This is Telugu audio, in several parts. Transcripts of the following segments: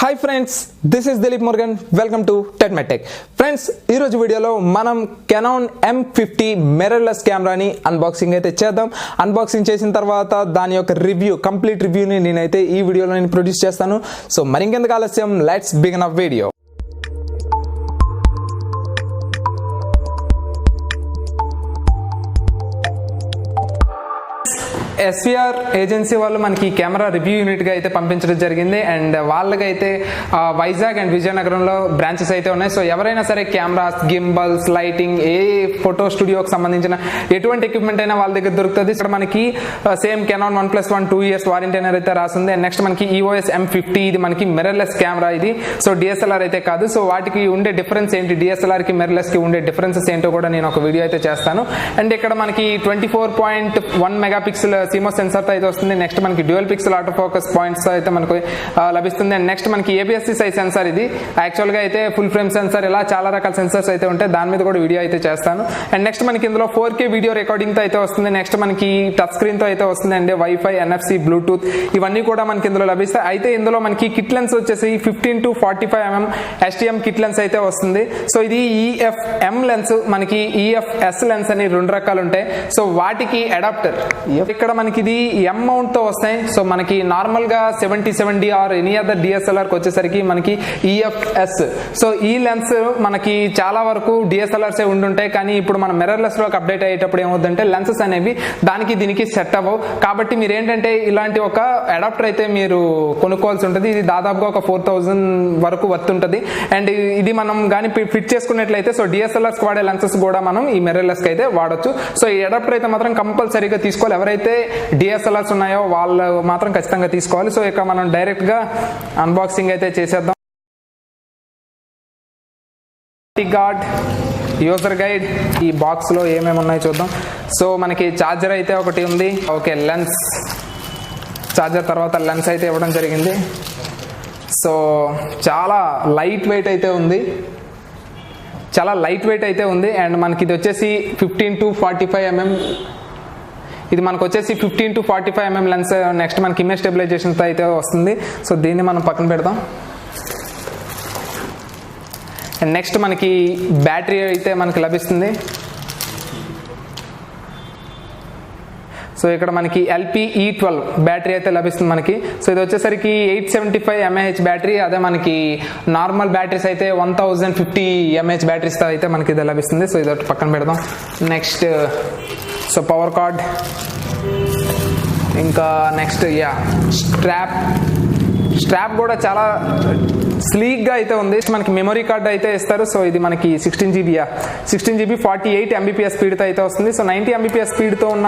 Hi friends, this is Dilip Morgan. Welcome to TEDMED TECH. Friends, ఈ రోజు వీడియోలో మనం Canon m50 mirrorless కెమెరాని అన్బాక్సింగ్ అయితే చేద్దాం. అన్బాక్సింగ్ చేసిన తర్వాత దాని యొక్క రివ్యూ, కంప్లీట్ రివ్యూని నేనైతే ఈ వీడియోలో ప్రొడ్యూస్ చేస్తాను. సో మరింకెందుకు ఆలస్యం, let's begin a video. SVR agency వాళ్ళు మనకి కెమెరా రివ్యూ యూనిట్గా అయితే పంపించడం జరిగింది. అండ్ వాళ్ళకైతే వైజాగ్ అండ్ విజయనగరంలో బ్రాంచెస్ అయితే ఉన్నాయి. సో ఎవరైనా సరే కెమెరాస్, గింబల్స్, లైటింగ్, ఏ ఫోటో స్టూడియోకి సంబంధించిన ఎటువంటి ఎక్విప్మెంట్ అయినా వాళ్ళ దగ్గర దొరుకుతుంది. ఇక్కడ మనకి సేమ్ కెనాన్ 1+1 2 years వారంటీ అనేది అయితే రాస్తుంది. అండ్ నెక్స్ట్ మనకి EOS M50, ఇది మనకి మిర్రర్లెస్ కెమెరా. ఇది సో DSLR అయితే కాదు. సో వాటికి ఉండే డిఫరెన్స్ ఏంటి, DSLRకి మిర్రర్లెస్కి ఉండే డిఫరెన్సెస్ ఏంటో కూడా నేను ఒక వీడియో అయితే చేస్తాను. అండ్ ఇక్కడ మనకి 24.1 మెగాపిక్సెల్ CMOS సెన్సార్ అయితే వస్తుంది. నెక్స్ట్ మనకి dual pixel auto focus points అయితే మనకు లభిస్తుంది. అండ్ నెక్స్ట్ మనకి APS-C సైజ్ సెన్సార్. ఇది యాక్చువల్గా అయితే ఫుల్ ఫ్రేమ్ సెన్సార్, ఇలా చాలా రకాల సెన్సార్స్ అయితే ఉంటాయి. దాని మీద కూడా వీడియో అయితే చేస్తాను. అండ్ నెక్స్ట్ మనకి ఇందులో 4K వీడియో రికార్డింగ్ తో అయితే వస్తుంది. నెక్స్ట్ మనకి టచ్ స్క్రీన్ తో అయితే వస్తుంది. అండ్ వైఫై, NFC, బ్లూటూత్ ఇవన్నీ కూడా మనకి ఇందులో లభిస్తాయి. అయితే ఇందులో మనకి కిట్ లెన్స్ వచ్చేసి 15 to 45 mm STM kit lens అయితే వస్తుంది. సో ఇది EF-M లెన్స్, మనకి EF-S లెన్స్ అని రెండు రకాలు ఉంటాయి. సో వాటికి అడాప్టర్ ఇక్కడ మనకి ఇది M మౌంట్ తో వస్తాయి. సో మనకి నార్మల్ గా 70-70 ఆర్ ఎనీ అదర్ DSLR కి వచ్చేసరికి మనకి EF-S. సో ఈ లెన్స్ మనకి చాలా వరకు DSLRs ఉండుంటాయి. కానీ ఇప్పుడు మన మిర్రర్లెస్ లోకి అప్డేట్ అయ్యేటప్పుడు ఏమవుతుందంటే లెన్సెస్ అనేవి దానికి దీనికి సెట్ అవ్వవు. కాబట్టి మీరు ఏంటంటే ఇలాంటి ఒక అడాప్టర్ అయితే మీరు కొనుక్కోవాల్సి ఉంటుంది. ఇది దాదాపుగా ఒక 4000 వరకు వర్త్ ఉంటుంది. అండ్ ఇది మనం కానీ ఫిట్ చేసుకున్నట్లయితే సో DSLRs వాడే లెన్సెస్ కూడా మనం ఈ మిర్రర్లెస్ కి అయితే వాడొచ్చు. సో ఈ అడాప్టర్ అయితే మాత్రం కంపల్సరీగా తీసుకోవాలి. ఎవరైతే DSLRs ఉన్నాయో వాళ్ళు మాత్రం ఖచ్చితంగా తీసుకోవాలి. సో ఇక మనం డైరెక్ట్ గా అన్బాక్సింగ్ అయితే చేసేద్దాం. గార్డ్, యూజర్ గైడ్, ఈ బాక్స్ లో ఏమేమి ఉన్నాయో చూద్దాం. సో మనకి ఛార్జర్ అయితే ఒకటి ఉంది. ఓకే, లెన్స్, ఛార్జర్ తర్వాత లెన్స్ అయితే ఇవ్వడం జరిగింది. సో చాలా లైట్ వెయిట్ అయితే ఉంది, చాలా లైట్ వెయిట్ అయితే ఉంది. అండ్ మనకి ఇది వచ్చేసి 15 to 45 mm, ఇది మనకు వచ్చేసి 15 to 45 mm లెన్స్. నెక్స్ట్ మనకి ఇమేజ్ స్టెబిలైజేషన్తో అయితే వస్తుంది. సో దీన్ని మనం పక్కన పెడదాం. అండ్ నెక్స్ట్ మనకి బ్యాటరీ అయితే మనకి లభిస్తుంది. సో ఇక్కడ మనకి LPE12 బ్యాటరీ అయితే లభిస్తుంది మనకి. సో ఇది వచ్చేసరికి 875 mAh బ్యాటరీ. అదే మనకి నార్మల్ బ్యాటరీస్ అయితే 1050 mAh బ్యాటరీస్తో అయితే మనకి ఇది లభిస్తుంది. సో ఇది పక్కన పెడదాం. నెక్స్ట్ సో పవర్ కార్డ్, ఇంకా నెక్స్ట్ స్ట్రాప్ కూడా చాలా స్లీక్ గా అయితే ఉంది. మనకి మెమరీ కార్డ్ అయితే ఇస్తారు. సో ఇది మనకి 16GB 48 Mbps స్పీడ్ తో అయితే వస్తుంది. సో 90 Mbps స్పీడ్ తో ఉన్న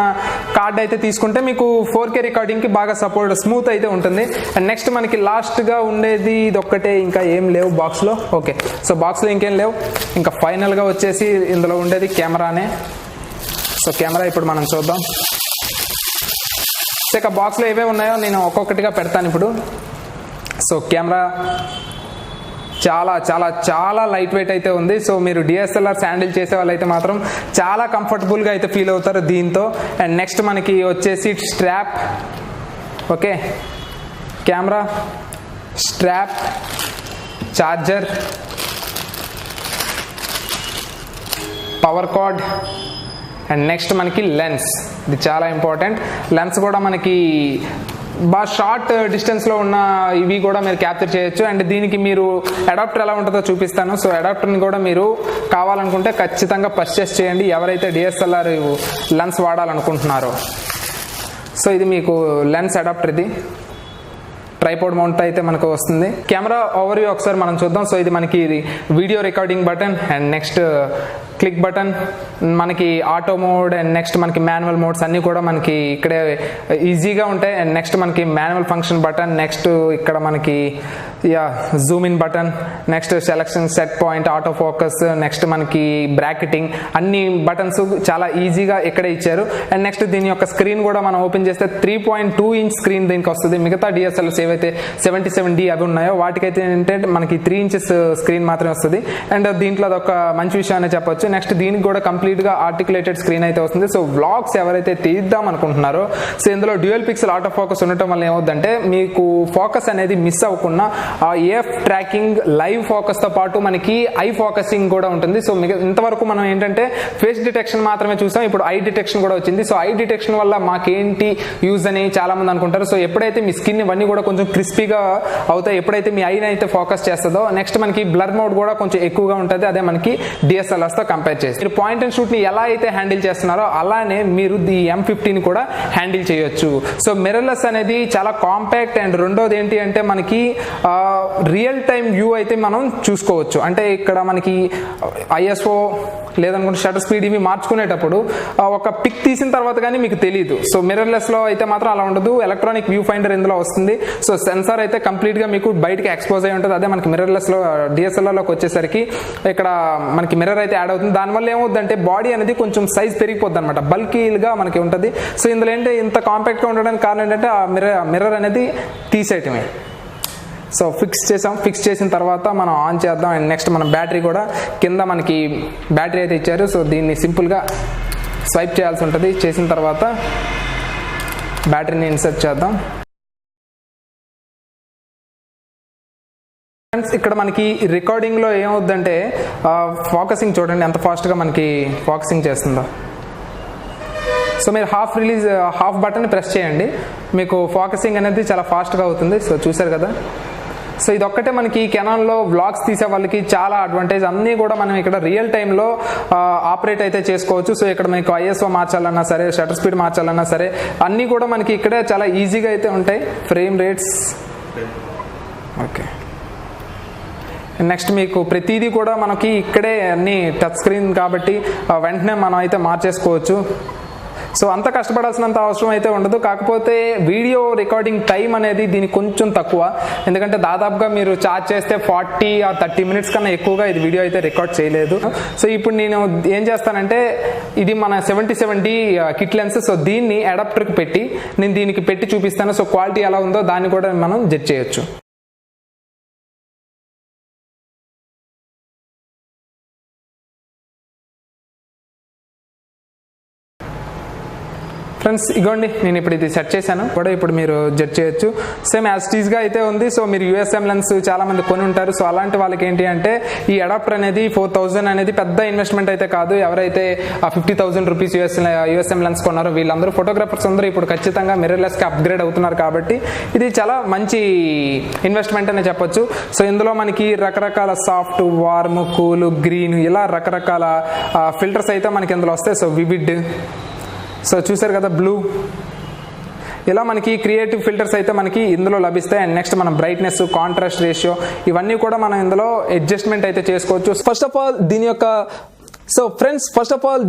కార్డ్ అయితే తీసుకుంటే మీకు 4K రికార్డింగ్ కి బాగా సపోర్ట్, స్మూత్ అయితే ఉంటుంది. అండ్ నెక్స్ట్ మనకి లాస్ట్ గా ఉండేది ఇది ఒక్కటే, ఇంకా ఏం లేవు బాక్స్ లో. ఓకే, సో బాక్స్ లో ఇంకేం లేవు. ఇంకా ఫైనల్ గా వచ్చేసి ఇందులో ఉండేది కెమెరానే. సో కెమెరా ఇప్పుడు మనం చూద్దాం. ఇక బాక్స్ లో ఏవే ఉన్నాయో నేను ఒక్కొక్కటిగా పెడతాను ఇప్పుడు. సో కెమెరా చాలా చాలా చాలా లైట్ వెయిట్ అయితే ఉంది. సో మీరు DSLR హ్యాండిల్ చేసే వాళ్ళైతే మాత్రం చాలా కంఫర్టబుల్గా అయితే ఫీల్ అవుతారు దీంతో. అండ్ నెక్స్ట్ మనకి వచ్చేసి strap. Okay, camera, strap, charger, power card, and next మనకి లెన్స్. ఇది చాలా ఇంపార్టెంట్. లెన్స్ కూడా మనకి బాగా షార్ట్ డిస్టెన్స్లో ఉన్న ఇవి కూడా మీరు క్యాప్చర్ చేయొచ్చు. అండ్ దీనికి మీరు అడాప్టర్ ఎలా ఉంటుందో చూపిస్తాను. సో అడాప్టర్ని కూడా మీరు కావాలనుకుంటే ఖచ్చితంగా పర్చేస్ చేయండి, ఎవరైతే DSLR లెన్స్ వాడాలనుకుంటున్నారో. సో ఇది మీకు లెన్స్ అడాప్టర్, ఇది ట్రైపోడ్ మౌంట్ అయితే మనకు వస్తుంది. కెమెరా ఓవర్వ్యూ ఒకసారి మనం చూద్దాం. సో ఇది మనకి video recording button, and next click button, మనకి ఆటో మోడ్, అండ్ నెక్స్ట్ మనకి మాన్యువల్ మోడ్స్ అన్నీ కూడా మనకి ఇక్కడే ఈజీగా ఉంటాయి. అండ్ నెక్స్ట్ మనకి మాన్యువల్ ఫంక్షన్ బటన్, నెక్స్ట్ ఇక్కడ మనకి Zoom in button, next selection, set point, auto focus, next మనకి బ్రాకెటింగ్, అన్ని బటన్స్ చాలా ఈజీగా ఇక్కడే ఇచ్చారు. అండ్ నెక్స్ట్ దీని యొక్క స్క్రీన్ కూడా మనం ఓపెన్ చేస్తే 3.2 inch స్క్రీన్ దీనికి వస్తుంది. మిగతా DSLRs ఏవైతే 77D అవి ఉన్నాయో వాటికైతే ఏంటంటే మనకి 3 inches స్క్రీన్ మాత్రమే వస్తుంది. అండ్ దీంట్లో అదొక మంచి విషయం అనే చెప్పొచ్చు. నెక్స్ట్ దీనికి కూడా కంప్లీట్ గా ఆర్టికులేటెడ్ స్క్రీన్ అయితే వస్తుంది. సో వ్లాగ్స్ ఎవరైతే తీద్దాం అనుకుంటున్నారో, సో ఇందులో డ్యూయల్ పిక్సెల్ ఆటో ఫోకస్ ఉండటం వల్ల ఏమవుతుందంటే మీకు ఫోకస్ అనేది మిస్ అవ్వకుండా ఏఎఫ్ ట్రాకింగ్, లైవ్ ఫోకస్తో పాటు మనకి ఐ ఫోకసింగ్ కూడా ఉంటుంది. సో ఇంతవరకు మనం ఏంటంటే ఫేస్ డిటెక్షన్ మాత్రమే చూసాం, ఇప్పుడు ఐ డిటెక్షన్ కూడా వచ్చింది. సో ఐ డిటెక్షన్ వల్ల మాకేంటి యూజ్ అని చాలా మంది అనుకుంటారు. సో ఎప్పుడైతే మీ స్కిన్ ఇవన్నీ కూడా కొంచెం క్రిస్పీగా అవుతాయి, ఎప్పుడైతే మీ ఐని అయితే ఫోకస్ చేస్తుందో, నెక్స్ట్ మనకి బ్లర్ మోడ్ కూడా కొంచెం ఎక్కువగా ఉంటుంది, అదే మనకి DSLRs తో కంపేర్ చేసి. మీరు పాయింట్ అండ్ షూట్ ని ఎలా అయితే హ్యాండిల్ చేస్తున్నారో అలానే మీరు ఈ M50ని కూడా హ్యాండిల్ చేయొచ్చు. సో మిర్రర్లెస్ అనేది చాలా కాంపాక్ట్, అండ్ రెండోది ఏంటి అంటే మనకి రియల్ టైం వ్యూ అయితే మనం చూసుకోవచ్చు. అంటే ఇక్కడ మనకి ISO లేదనుకుంటే షటర్ స్పీడ్ ఇవి మార్చుకునేటప్పుడు ఒక పిక్ తీసిన తర్వాత కానీ మీకు తెలియదు. సో మిర్రర్లెస్ లో అయితే మాత్రం అలా ఉండదు. ఎలక్ట్రానిక్ వ్యూ ఫైండర్ ఇందులో వస్తుంది. సో సెన్సార్ అయితే కంప్లీట్ గా మీకు బయటకి ఎక్స్పోజ్ అయి ఉంటుంది. అదే మనకి మిర్రర్లెస్ లో DSLR లోకి వచ్చేసరికి ఇక్కడ మనకి మిర్రర్ అయితే యాడ్ అవుతుంది. దానివల్ల ఏమవుతుందంటే బాడీ అనేది కొంచెం సైజ్ పెరిగిపోద్ది అనమాట, బల్కీగా మనకి ఉంటుంది. సో ఇందులో ఏంటంటే ఇంత కాంపాక్ట్ గా ఉండడానికి కారణం ఏంటంటే ఆ మిర్రర్ అనేది తీసేయటమే. సో ఫిక్స్ చేసాం, ఫిక్స్ చేసిన తర్వాత మనం ఆన్ చేద్దాం. అండ్ నెక్స్ట్ మనం బ్యాటరీ కూడా కింద మనకి బ్యాటరీ అయితే ఇచ్చారు. సో దీన్ని సింపుల్గా స్వైప్ చేయాల్సి ఉంటుంది. చేసిన తర్వాత బ్యాటరీని ఇన్సర్ట్ చేద్దాం. ఫ్రెండ్స్ ఇక్కడ మనకి రికార్డింగ్లో ఏమవుద్దంటే ఫోకసింగ్ చూడండి ఎంత ఫాస్ట్గా మనకి ఫోకసింగ్ చేస్తుందో. సో మీరు హాఫ్ బటన్ ప్రెస్ చేయండి, మీకు ఫోకసింగ్ అనేది చాలా ఫాస్ట్గా అవుతుంది. సో చూసారు కదా. సో ఇదొక్కటే మనకి కెనాన్లో వ్లాగ్స్ తీసే వాళ్ళకి చాలా అడ్వాంటేజ్. అన్నీ కూడా మనం ఇక్కడ రియల్ టైంలో ఆపరేట్ అయితే చేసుకోవచ్చు. సో ఇక్కడ మనకి ISO మార్చాలన్నా సరే, షటర్ స్పీడ్ మార్చాలన్నా సరే, అన్నీ కూడా మనకి ఇక్కడే చాలా ఈజీగా అయితే ఉంటాయి. Frame rates okay. నెక్స్ట్ మీకు ప్రతిదీ కూడా మనకి ఇక్కడే అన్ని టచ్ స్క్రీన్ కాబట్టి వెంటనే మనం అయితే మార్చేసుకోవచ్చు. సో అంత కష్టపడాల్సినంత అవసరం అయితే ఉండదు. కాకపోతే వీడియో రికార్డింగ్ టైం అనేది దీనికి కొంచెం తక్కువ, ఎందుకంటే దాదాపుగా మీరు ఛార్జ్ చేస్తే 40 or 30 minutes కన్నా ఎక్కువగా ఇది వీడియో అయితే రికార్డ్ చేయలేదు. సో ఇప్పుడు నేను ఏం చేస్తానంటే ఇది మన 77D కిట్ లెన్స్. సో దీన్ని అడాప్టర్కి పెట్టి నేను దీనికి పెట్టి చూపిస్తాను. సో క్వాలిటీ ఎలా ఉందో దాన్ని కూడా మనం జడ్జ్ చేయొచ్చు. ఫ్రెండ్స్ ఇగోండి నేను ఇప్పుడు ఇది సెట్ చేశాను కూడా, ఇప్పుడు మీరు జడ్జ్ చేయొచ్చు. సేమ్ యాజ్ టీజ్గా అయితే ఉంది. సో మీరు USM లెన్స్ చాలా మంది కొని ఉంటారు. సో అలాంటి వాళ్ళకి ఏంటి అంటే ఈ అడాప్టర్ అనేది 4000 అనేది పెద్ద ఇన్వెస్ట్మెంట్ అయితే కాదు. ఎవరైతే 50,000 రూపీస్ USM లెన్స్ కొన్నారో వీళ్ళందరూ ఫోటోగ్రాఫర్స్ అందరూ ఇప్పుడు ఖచ్చితంగా మిర్రర్లెస్కి అప్గ్రేడ్ అవుతున్నారు. కాబట్టి ఇది చాలా మంచి ఇన్వెస్ట్మెంట్ అనే చెప్పొచ్చు. సో ఇందులో మనకి రకరకాల సాఫ్ట్, వార్మ్, కూల్, గ్రీన్ ఇలా రకరకాల ఫిల్టర్స్ అయితే మనకి ఇందులో వస్తాయి. సో వివిడ్, సో చూసారు కదా, బ్లూ, ఇలా మనకి క్రియేటివ్ ఫిల్టర్స్ అయితే మనకి ఇందులో లభిస్తాయి. అండ్ నెక్స్ట్ మనం బ్రైట్నెస్, కాంట్రాస్ట్ రేషియో ఇవన్నీ కూడా మనం ఇందులో అడ్జస్ట్మెంట్ అయితే చేసుకోవచ్చు. ఫస్ట్ ఆఫ్ ఆల్ దీని యొక్క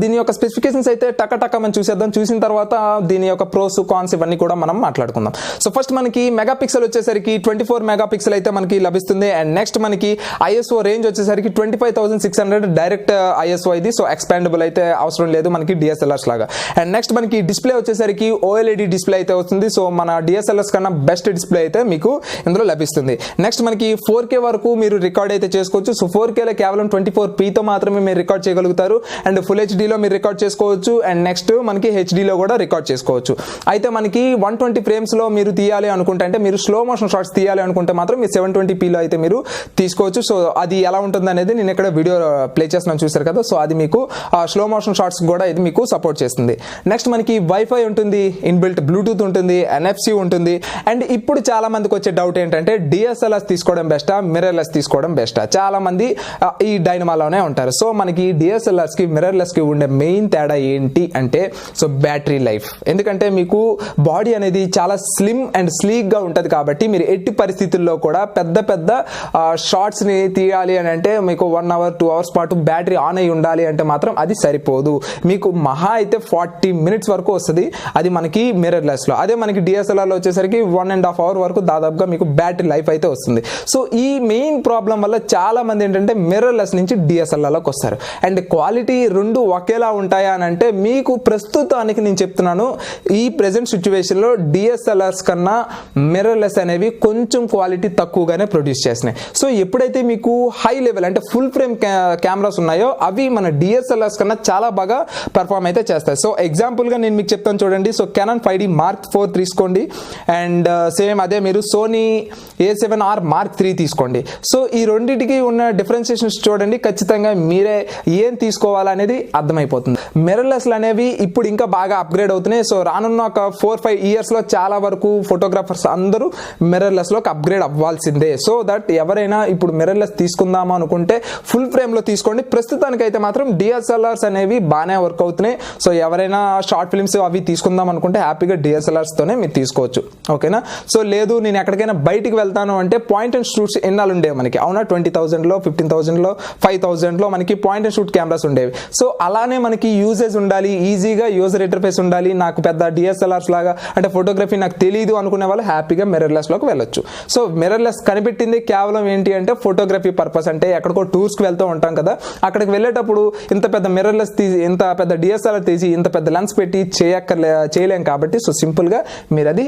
దీని యొక్క స్పెసిఫికేషన్స్ అయితే టక మనం చూసేద్దాం. చూసిన తర్వాత దీని యొక్క ప్రోస్, కాన్స్ ఇవన్నీ కూడా మనం మాట్లాడుకుందాం. సో ఫస్ట్ మనకి మెగాపిక్సెల్ వచ్చేసరికి 24 మెగాపిక్సెల్ అయితే మనకి లభిస్తుంది. అండ్ నెక్స్ట్ మనకి ISO రేంజ్ వచ్చేసరికి 25,600 డైరెక్ట్ ISO ఇది. సో ఎక్స్పాండబుల్ అయితే అవసరం లేదు మనకి DSLRs లాగా. అండ్ నెక్స్ట్ మనకి డిస్ప్లే వచ్చేసరికి OLED డిస్ప్లే అయితే వస్తుంది. సో మన DSLRs కన్నా బెస్ట్ డిస్ప్లే అయితే మీకు ఇందులో లభిస్తుంది. నెక్స్ట్ మనకి 4K వరకు మీరు రికార్డ్ అయితే చేసుకోవచ్చు. సో 4Kలో కేవలం 24pతో మాత్రమే మీరు రికార్డ్ చేయగలుగుతారు. అండ్ ఫుల్ హెచ్డీలో మీరు రికార్డ్ చేసుకోవచ్చు. అండ్ నెక్స్ట్ మనకి హెచ్డీలో కూడా రికార్డ్ చేసుకోవచ్చు. అయితే మనకి 120 ఫ్రేమ్స్లో మీరు తీయాలి అనుకుంటే, అంటే మీరు స్లో మోషన్ షాట్స్ తీయాలి అనుకుంటే మాత్రం మీరు 720pలో అయితే మీరు తీసుకోవచ్చు. సో అది ఎలా ఉంటుంది అనేది నేను ఇక్కడ వీడియో ప్లే చేస్తున్నాను, చూసారు కదా. సో అది మీకు స్లో మోషన్ షాట్స్ కూడా ఇది మీకు సపోర్ట్ చేస్తుంది. నెక్స్ట్ మనకి వైఫై ఉంటుంది, ఇన్బిల్ట్ బ్లూటూత్ ఉంటుంది, NFC ఉంటుంది. అండ్ ఇప్పుడు చాలా మందికి వచ్చే డౌట్ ఏంటంటే DSLRs తీసుకోవడం బెస్టా, మిర్రర్లెస్ తీసుకోవడం బెస్టా? చాలా మంది ఈ డైనమాలోనే ఉంటారు. సో మనకి DSLRs కి మిర్రర్లెస్ కి ఉండే మెయిన్ తేడా ఏంటి అంటే సో బ్యాటరీ లైఫ్. ఎందుకంటే మీకు బాడీ అనేది చాలా స్లిమ్ అండ్ స్లీక్ గా ఉంటుంది కాబట్టి మీరు ఎట్టి పరిస్థితుల్లో కూడా పెద్ద షార్ట్స్ ని తీయాలి అని అంటే మీకు 1 hour 2 hours పాటు బ్యాటరీ ఆన్ అయి ఉండాలి అంటే మాత్రం అది సరిపోదు. మీకు మహా అయితే 40 minutes వరకు వస్తుంది, అది మనకి మిర్రర్లెస్ లో. అదే మనకి DSLR లో వచ్చేసరికి 1.5 hour వరకు దాదాపుగా మీకు బ్యాటరీ లైఫ్ అయితే వస్తుంది. సో ఈ మెయిన్ ప్రాబ్లం వల్ల చాలా మంది ఏంటంటే మిర్రర్లెస్ నుంచి DSLR లోకి వస్తారు. అండ్ క్వాలిటీ రెండు ఒకేలా ఉంటాయా అని అంటే మీకు ప్రస్తుతానికి నేను చెప్తున్నాను, ఈ ప్రెజెంట్ సిచ్యువేషన్లో డిఎస్ఎల్ఆర్స్ కన్నా మిర్రర్లెస్ అనేవి కొంచెం క్వాలిటీ తక్కువగానే ప్రొడ్యూస్ చేస్తున్నాయి. సో ఎప్పుడైతే మీకు హై లెవెల్ అంటే ఫుల్ ఫ్రేమ్ కెమెరాస్ ఉన్నాయో అవి మన డిఎస్ఎల్ఆర్స్ కన్నా చాలా బాగా పర్ఫామ్ అయితే చేస్తాయి. సో ఎగ్జాంపుల్గా నేను మీకు చెప్తాను చూడండి. సో కెనాన్ 5D Mark 4 తీసుకోండి, అండ్ సేమ్ అదే మీరు సోనీ A7R Mark 3 తీసుకోండి. సో ఈ రెండింటికి ఉన్న డిఫరెన్షియేషన్స్ చూడండి, ఖచ్చితంగా మీరే ఏం తీసుకోవాలనేది అర్థమైపోతుంది. మిర్రర్లెస్లు అనేవి ఇప్పుడు ఇంకా బాగా అప్గ్రేడ్ అవుతున్నాయి. సో రానున్న ఒక 4-5 ఇయర్స్లో చాలా వరకు ఫోటోగ్రాఫర్స్ అందరూ మిర్రర్లెస్లోకి అప్గ్రేడ్ అవ్వాల్సిందే. సో దట్ ఎవరైనా ఇప్పుడు మిర్రర్లెస్ తీసుకుందామా అనుకుంటే ఫుల్ ఫ్రేమ్లో తీసుకోండి. ప్రస్తుతానికైతే మాత్రం డిఎస్ఎల్ఆర్స్ అనేవి బాగానే వర్క్ అవుతున్నాయి. సో ఎవరైనా షార్ట్ ఫిల్మ్స్ అవి తీసుకుందాం అనుకుంటే హ్యాపీగా డిఎస్ఎల్ఆర్స్తోనే మీరు తీసుకోవచ్చు. ఓకేనా? సో లేదు నేను ఎక్కడికైనా బయటికి వెళ్తాను అంటే పాయింట్ అండ్ షూట్స్ ఎన్నాళ్ళు ఉండేవి మనకి, అవునా? 20,000లో 15,000లో 5,000లో మనకి పాయింట్ అండ్ షూట్ కెమెరాస్ ఉండేవి. సో అలానే మనకి యూజేజ్ ఉండాలి, ఈజీగా యూజర్ ఇంటర్ఫేస్ ఉండాలి. నాకు పెద్ద డిఎస్ఎల్ఆర్స్ లాగా అంటే ఫోటోగ్రఫీ నాకు తెలియదు అనుకునే వాళ్ళు హ్యాపీగా మిర్రర్లెస్లోకి వెళ్ళొచ్చు. సో మిర్రర్లెస్ కనిపెట్టింది కేవలం ఏంటి అంటే ఫోటోగ్రఫీ పర్పస్. అంటే ఎక్కడికో టూర్స్కి వెళ్తూ ఉంటాం కదా, అక్కడికి వెళ్ళేటప్పుడు ఇంత పెద్ద మిర్రర్లెస్ తీసి ఇంత పెద్ద డిఎస్ఎల్ఆర్ తీసి ఇంత పెద్ద లెన్స్ పెట్టి చేయలేం కాబట్టి సో సింపుల్గా మీరు అది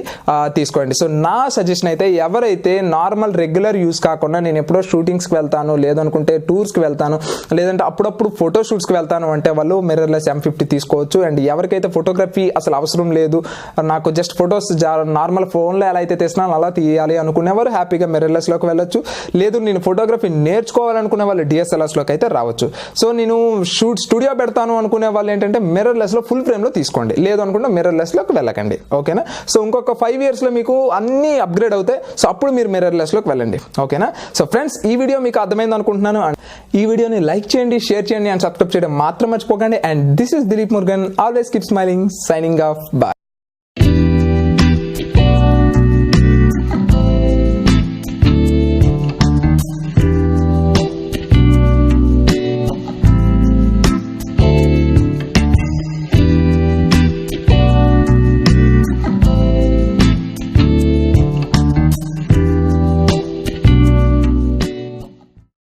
తీసుకోండి. సో నా సజెషన్ అయితే ఎవరైతే నార్మల్ రెగ్యులర్ యూస్ కాకుండా నేను ఎప్పుడో షూటింగ్స్కి వెళ్తాను, లేదనుకుంటే టూర్స్కి వెళ్తాను, లేదంటే అప్పుడప్పుడు ఫోటో షూట్స్కి వెళ్తాను అంటే వాళ్ళు మిర్రర్లెస్ M50 తీసుకోవచ్చు. అండ్ ఎవరికైతే ఫోటోగ్రఫీ అసలు అవసరం లేదు, నాకు జస్ట్ ఫొటోస్ నార్మల్ ఫోన్లో ఎలా అయితే తీసినా అలా తీయాలి అనుకునేవారు హ్యాపీగా మిర్రర్లెస్లోకి వెళ్ళొచ్చు. లేదు నేను ఫోటోగ్రఫీ నేర్చుకోవాలనుకునే వాళ్ళు డిఎస్ఎల్ఆర్స్లోకి అయితే రావచ్చు. సో నేను స్టూడియో పెడతాను అనుకునే వాళ్ళు ఏంటంటే మిర్రర్లెస్లో ఫుల్ ఫ్రేమ్లో తీసుకోండి, లేదు అనుకుంటే మిర్రర్లెస్లోకి వెళ్ళకండి. ఓకేనా? సో ఇంకొక 5 ఇయర్స్లో మీకు అన్ని అప్గ్రేడ్ అవుతాయి. సో అప్పుడు మీరు మిర్రర్లెస్లోకి వెళ్ళండి. ఓకేనా? సో ఫ్రెండ్స్ ఈ వీడియో మీకు అర్థమైంది అనుకుంటున్నాను. ఈ వీడియోని లైక్ చేయండి, షేర్ చేయండి అండ్ సబ్స్క్రైబ్ చేయడం మాత్రం మర్చిపోకండి. And this is Dilip Murugan, always keep smiling, signing off, bye.